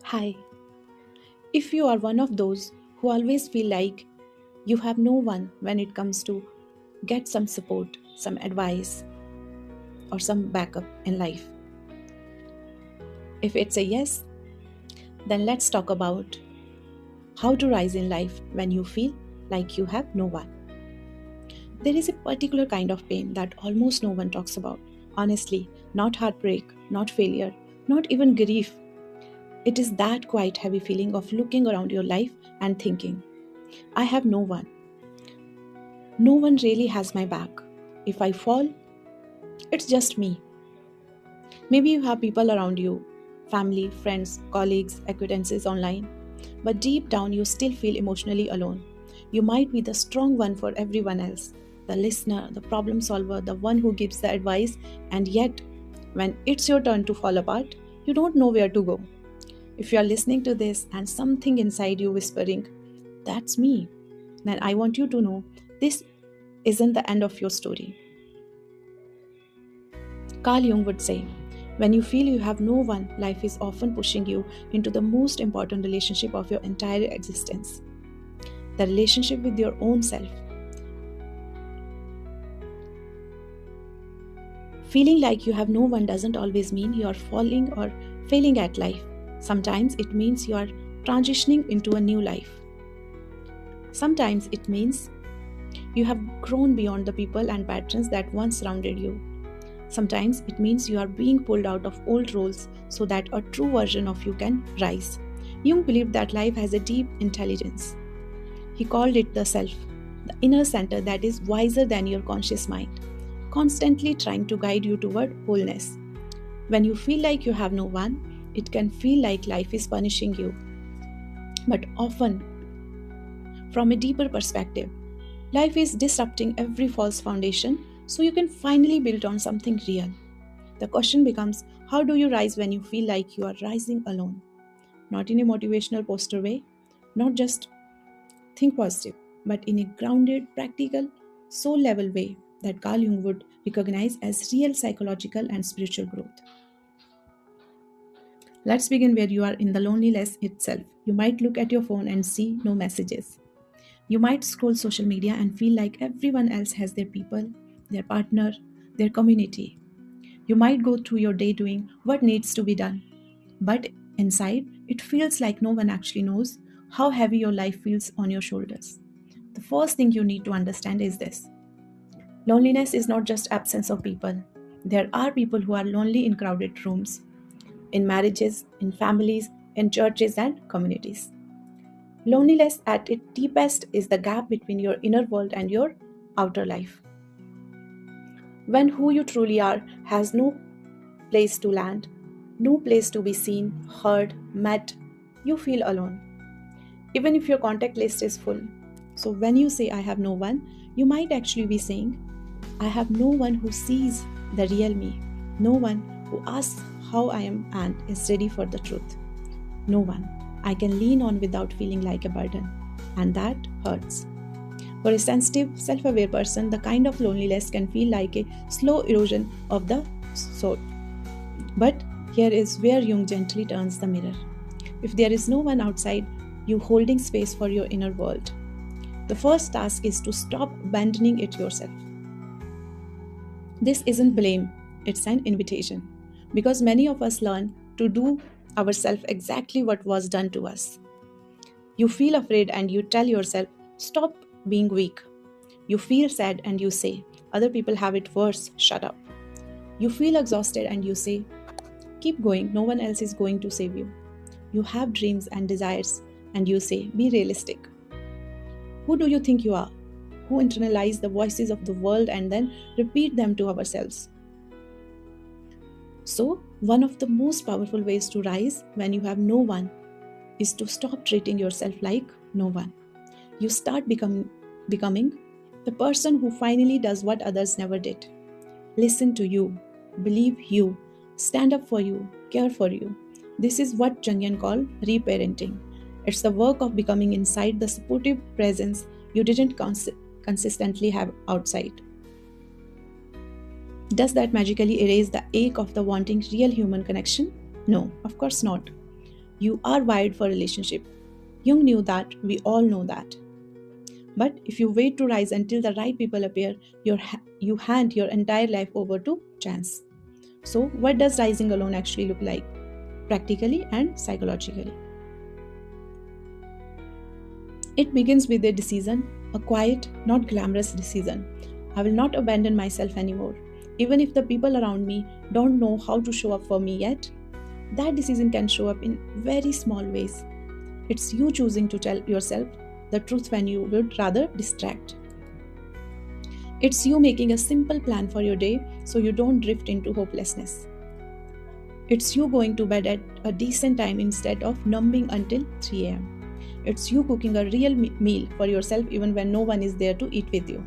Hi. If you are one of those who always feel like you have no one when it comes to get some support, some advice, or some backup in life, if it's a yes, then let's talk about how to rise in life when you feel like you have no one. There is a particular kind of pain that almost no one talks about. Honestly, not heartbreak, not failure, not even grief. It is that quite heavy feeling of looking around your life and thinking, I have no one. No one really has my back. If I fall, it's just me. Maybe you have people around you, family, friends, colleagues, acquaintances online, but deep down you still feel emotionally alone. You might be the strong one for everyone else, the listener, the problem solver, the one who gives the advice, and yet, when it's your turn to fall apart, you don't know where to go. If you are listening to this and something inside you whispering, that's me, then I want you to know this isn't the end of your story. Carl Jung would say, when you feel you have no one, life is often pushing you into the most important relationship of your entire existence, the relationship with your own self. Feeling like you have no one doesn't always mean you are falling or failing at life. Sometimes it means you are transitioning into a new life. Sometimes it means you have grown beyond the people and patterns that once surrounded you. Sometimes it means you are being pulled out of old roles so that a true version of you can rise. Jung believed that life has a deep intelligence. He called it the self, the inner center that is wiser than your conscious mind, constantly trying to guide you toward wholeness. When you feel like you have no one, it can feel like life is punishing you. But often, from a deeper perspective, life is disrupting every false foundation so you can finally build on something real. The question becomes, how do you rise when you feel like you are rising alone? Not in a motivational poster way, not just think positive, but in a grounded, practical, soul level way that Carl Jung would recognize as real psychological and spiritual growth. Let's begin where you are in the loneliness itself. You might look at your phone and see no messages. You might scroll social media and feel like everyone else has their people, their partner, their community. You might go through your day doing what needs to be done, but inside, it feels like no one actually knows how heavy your life feels on your shoulders. The first thing you need to understand is this: loneliness is not just absence of people. There are people who are lonely in crowded rooms, in marriages, in families, in churches, and communities. Loneliness at its deepest is the gap between your inner world and your outer life. When who you truly are has no place to land, no place to be seen, heard, met, you feel alone, even if your contact list is full. So when you say, I have no one, you might actually be saying, I have no one who sees the real me, no one who asks how I am and is ready for the truth, no one I can lean on without feeling like a burden. And that hurts. For a sensitive, self aware person, the kind of loneliness can feel like a slow erosion of the soul. But here is where Jung gently turns the mirror. If there is no one outside you holding space for your inner world, the first task is to stop abandoning it yourself. This isn't blame, it's an invitation. Because many of us learn to do ourselves exactly what was done to us. You feel afraid and you tell yourself, stop being weak. You feel sad and you say, other people have it worse, shut up. You feel exhausted and you say, keep going, no one else is going to save you. You have dreams and desires and you say, be realistic. Who do you think you are? Who internalize the voices of the world and then repeat them to ourselves? So, one of the most powerful ways to rise when you have no one is to stop treating yourself like no one. You start becoming the person who finally does what others never did. Listen to you, believe you, stand up for you, care for you. This is what Jungian call reparenting. It's the work of becoming inside the supportive presence you didn't consistently have outside. Does that magically erase the ache of the wanting real human connection? No, of course not. You are wired for relationship. Jung knew that, we all know that. But if you wait to rise until the right people appear, you hand your entire life over to chance. So, what does rising alone actually look like, practically and psychologically? It begins with a decision, a quiet, not glamorous decision. I will not abandon myself anymore. Even if the people around me don't know how to show up for me yet, that decision can show up in very small ways. It's you choosing to tell yourself the truth when you would rather distract. It's you making a simple plan for your day so you don't drift into hopelessness. It's you going to bed at a decent time instead of numbing until 3 am. It's you cooking a real meal for yourself even when no one is there to eat with you.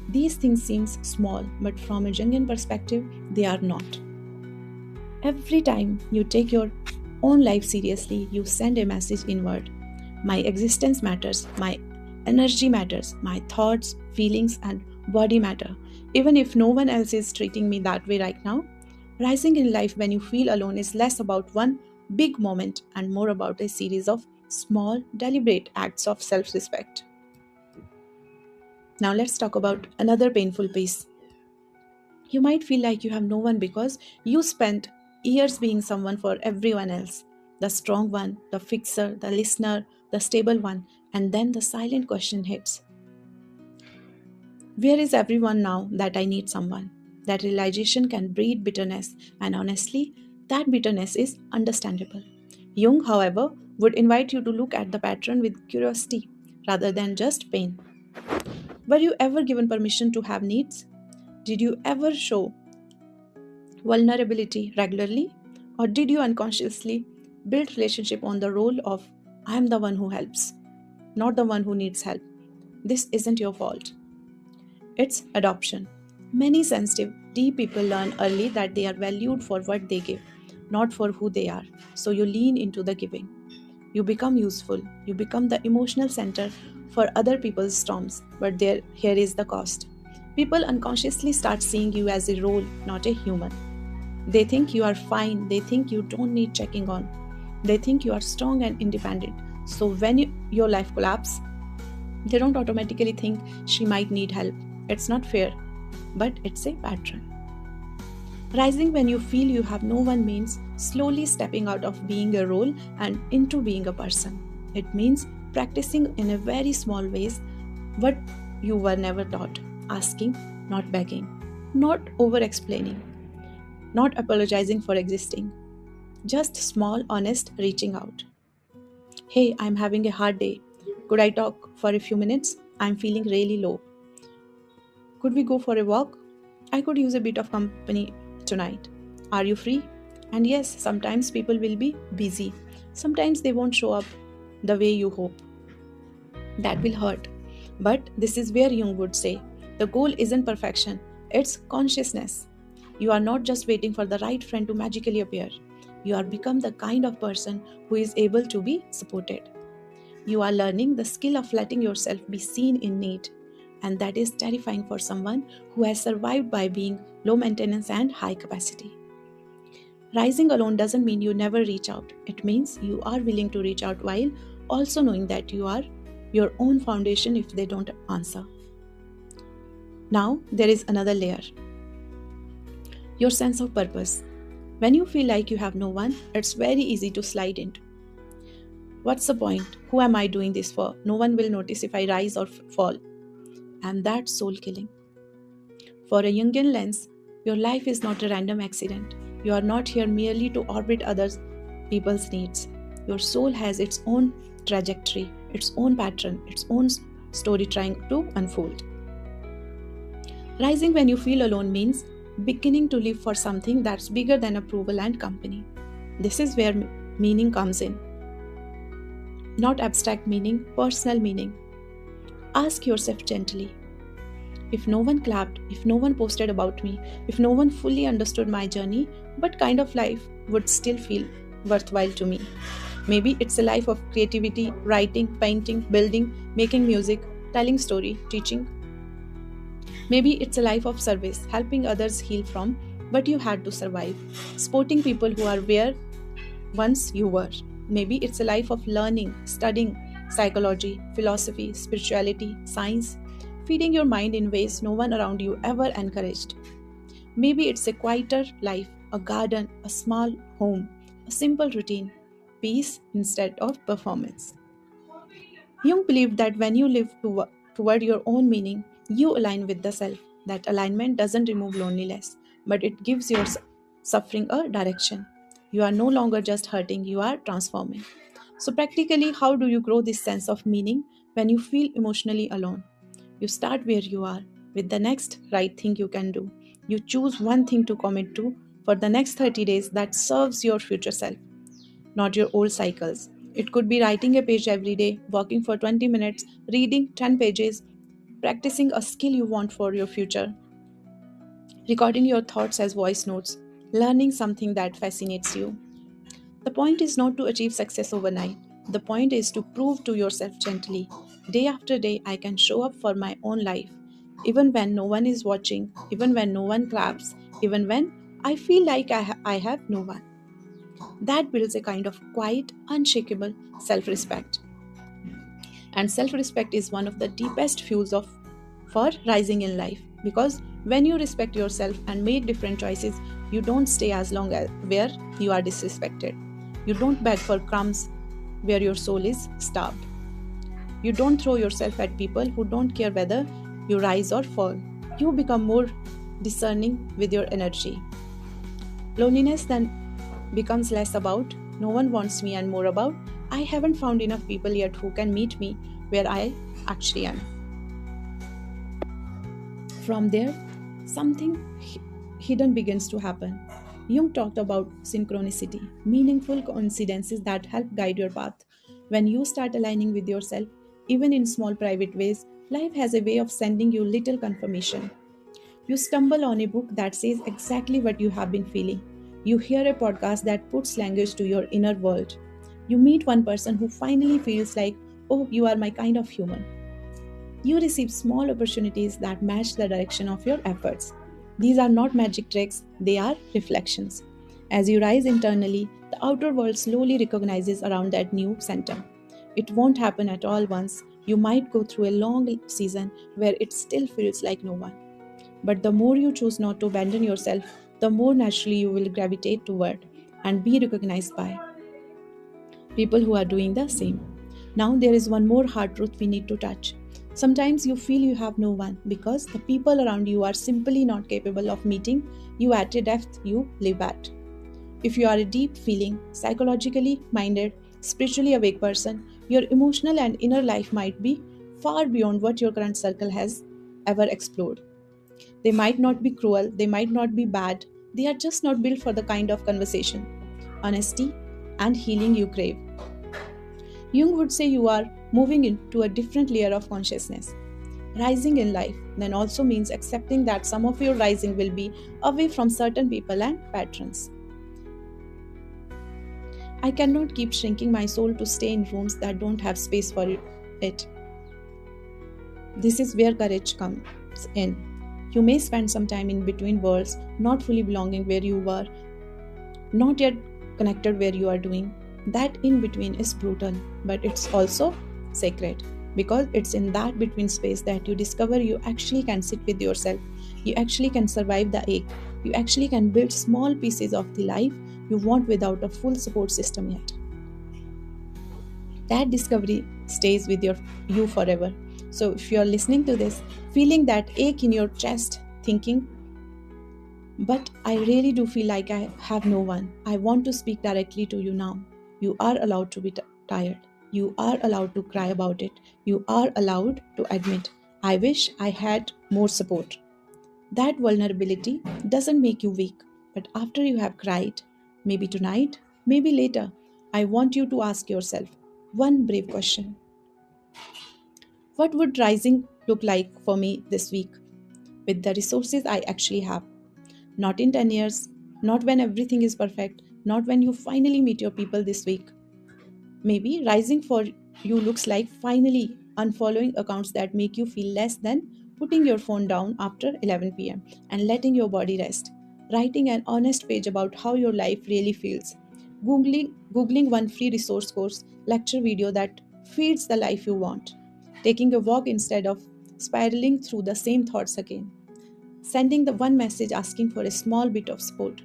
These things seem small, but from a Jungian perspective, they are not. Every time you take your own life seriously, you send a message inward. My existence matters, my energy matters, my thoughts, feelings, and body matter. Even if no one else is treating me that way right now, rising in life when you feel alone is less about one big moment and more about a series of small, deliberate acts of self-respect. Now let's talk about another painful piece. You might feel like you have no one because you spent years being someone for everyone else. The strong one, the fixer, the listener, the stable one, and then the silent question hits. Where is everyone now that I need someone? That realization can breed bitterness, and honestly, that bitterness is understandable. Jung, however, would invite you to look at the pattern with curiosity rather than just pain. Were you ever given permission to have needs? Did you ever show vulnerability regularly? Or did you unconsciously build relationship on the role of I am the one who helps, not the one who needs help? This isn't your fault. It's adoption. Many sensitive, deep people learn early that they are valued for what they give, not for who they are. So you lean into the giving. You become useful. You become the emotional center for other people's storms. But here is the cost. People unconsciously start seeing you as a role, not a human. They think you are fine. They think you don't need checking on. They think you are strong and independent. So when your life collapses, they don't automatically think she might need help. It's not fair, but it's a pattern. Rising when you feel you have no one means slowly stepping out of being a role and into being a person. It means practicing in a very small ways what you were never taught, asking, not begging, not over-explaining, not apologizing for existing, just small, honest reaching out. Hey, I'm having a hard day. Could I talk for a few minutes? I'm feeling really low. Could we go for a walk? I could use a bit of company tonight. Are you free? And yes, sometimes people will be busy. Sometimes they won't show up the way you hope. That will hurt. But this is where Jung would say, the goal isn't perfection, it's consciousness. You are not just waiting for the right friend to magically appear. You are become the kind of person who is able to be supported. You are learning the skill of letting yourself be seen in need. And that is terrifying for someone who has survived by being low maintenance and high capacity. Rising alone doesn't mean you never reach out. It means you are willing to reach out while also knowing that you are your own foundation if they don't answer. Now, there is another layer. Your sense of purpose. When you feel like you have no one, it's very easy to slide into. What's the point? Who am I doing this for? No one will notice if I rise or fall. And that's soul killing. For a Jungian lens, your life is not a random accident. You are not here merely to orbit other people's needs. Your soul has its own trajectory, its own pattern, its own story trying to unfold. Rising when you feel alone means beginning to live for something that's bigger than approval and company. This is where meaning comes in. Not abstract meaning, personal meaning. Ask yourself gently. If no one clapped, if no one posted about me, if no one fully understood my journey, what kind of life would still feel worthwhile to me? Maybe it's a life of creativity, writing, painting, building, making music, telling story, teaching. Maybe it's a life of service, helping others heal from what you had to survive, supporting people who are where once you were. Maybe it's a life of learning, studying psychology, philosophy, spirituality, science, feeding your mind in ways no one around you ever encouraged. Maybe it's a quieter life, a garden, a small home, a simple routine, peace instead of performance. Jung believed that when you live toward your own meaning, you align with the self. That alignment doesn't remove loneliness, but it gives your suffering a direction. You are no longer just hurting, you are transforming. So, practically, how do you grow this sense of meaning when you feel emotionally alone? You start where you are with the next right thing you can do. You choose one thing to commit to for the next 30 days that serves your future self, not your old cycles. It could be writing a page every day, walking for 20 minutes, reading 10 pages, practicing a skill you want for your future, recording your thoughts as voice notes, learning something that fascinates you. The point is not to achieve success overnight. The point is to prove to yourself gently, day after day, I can show up for my own life, even when no one is watching, even when no one claps, even when I feel like I have no one. That builds a kind of quiet, unshakable self respect. And self respect is one of the deepest fuels for rising in life, because when you respect yourself and make different choices, you don't stay as long as where you are disrespected. You don't beg for crumbs where your soul is starved. You don't throw yourself at people who don't care whether you rise or fall. You become more discerning with your energy. Loneliness then becomes less about no one wants me and more about I haven't found enough people yet who can meet me where I actually am. From there, something hidden begins to happen. Jung talked about synchronicity, meaningful coincidences that help guide your path. When you start aligning with yourself, even in small private ways, life has a way of sending you little confirmation. You stumble on a book that says exactly what you have been feeling. You hear a podcast that puts language to your inner world. You meet one person who finally feels like, oh, you are my kind of human. You receive small opportunities that match the direction of your efforts. These are not magic tricks, they are reflections. As you rise internally, the outer world slowly recognizes around that new center. It won't happen at all once. You might go through a long season where it still feels like no one. But the more you choose not to abandon yourself, the more naturally you will gravitate toward and be recognized by people who are doing the same. Now, there is one more hard truth we need to touch. Sometimes you feel you have no one because the people around you are simply not capable of meeting you at a depth you live at. If you are a deep feeling, psychologically minded, spiritually awake person, your emotional and inner life might be far beyond what your current circle has ever explored. They might not be cruel, they might not be bad, they are just not built for the kind of conversation, honesty, and healing you crave. Jung would say you are moving into a different layer of consciousness. Rising in life then also means accepting that some of your rising will be away from certain people and patterns. I cannot keep shrinking my soul to stay in rooms that don't have space for it. This is where courage comes in. You may spend some time in between worlds, not fully belonging where you were, not yet connected where you are doing. That in between is brutal, but it's also sacred because it's in that between space that you discover you actually can sit with yourself, you actually can survive the ache, you actually can build small pieces of the life you want without a full support system yet. That discovery stays with you forever. So if you're listening to this, feeling that ache in your chest, thinking, but I really do feel like I have no one, I want to speak directly to you now. You are allowed to be tired. You are allowed to cry about it. You are allowed to admit, I wish I had more support. That vulnerability doesn't make you weak, but after you have cried, maybe tonight, maybe later, I want you to ask yourself one brave question. What would rising look like for me this week with the resources I actually have? Not in 10 years, not when everything is perfect, not when you finally meet your people this week. Maybe rising for you looks like finally unfollowing accounts that make you feel less than, putting your phone down after 11 p.m. and letting your body rest, writing an honest page about how your life really feels, Googling Googling one free resource course, lecture video that feeds the life you want, taking a walk instead of spiraling through the same thoughts again, sending the one message asking for a small bit of support.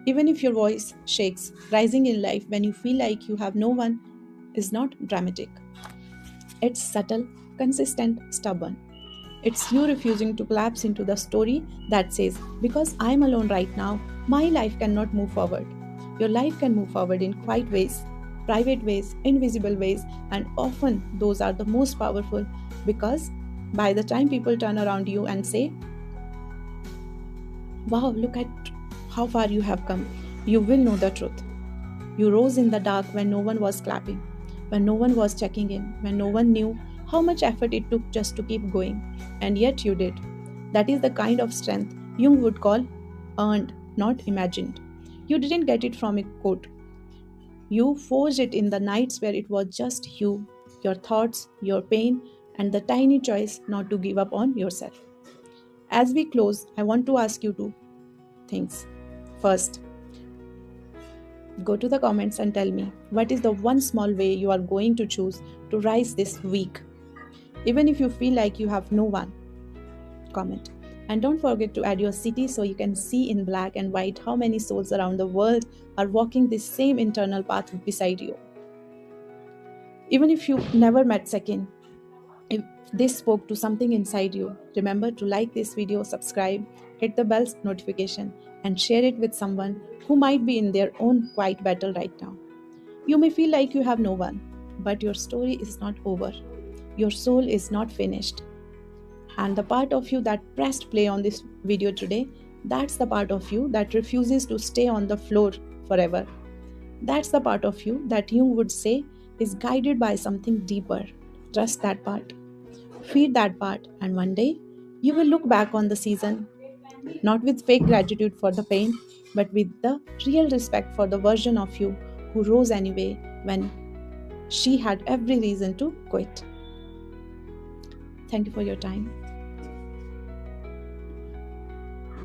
Even if your voice shakes, rising in life when you feel like you have no one is not dramatic. It's subtle, consistent, stubborn. It's you refusing to collapse into the story that says, because I'm alone right now, my life cannot move forward. Your life can move forward in quiet ways, private ways, invisible ways, and often those are the most powerful because by the time people turn around you and say, wow, look at how far you have come, you will know the truth. You rose in the dark when no one was clapping, when no one was checking in, when no one knew how much effort it took just to keep going, and yet you did. That is the kind of strength Jung would call earned, not imagined. You didn't get it from a quote. You forged it in the nights where it was just you, your thoughts, your pain, and the tiny choice not to give up on yourself. As we close, I want to ask you two things. First, go to the comments and tell me what is the one small way you are going to choose to rise this week. Even if you feel like you have no one, comment. And don't forget to add your city so you can see in black and white how many souls around the world are walking this same internal path beside you. Even if you never met Second, if this spoke to something inside you, remember to like this video, subscribe, hit the bell notification, and share it with someone who might be in their own quiet battle right now. You may feel like you have no one, but your story is not over. Your soul is not finished. And the part of you that pressed play on this video today, that's the part of you that refuses to stay on the floor forever. That's the part of you that Jung would say is guided by something deeper. Trust that part. Feed that part, and one day you will look back on the season not with fake gratitude for the pain, but with the real respect for the version of you who rose anyway when she had every reason to quit. Thank you for your time.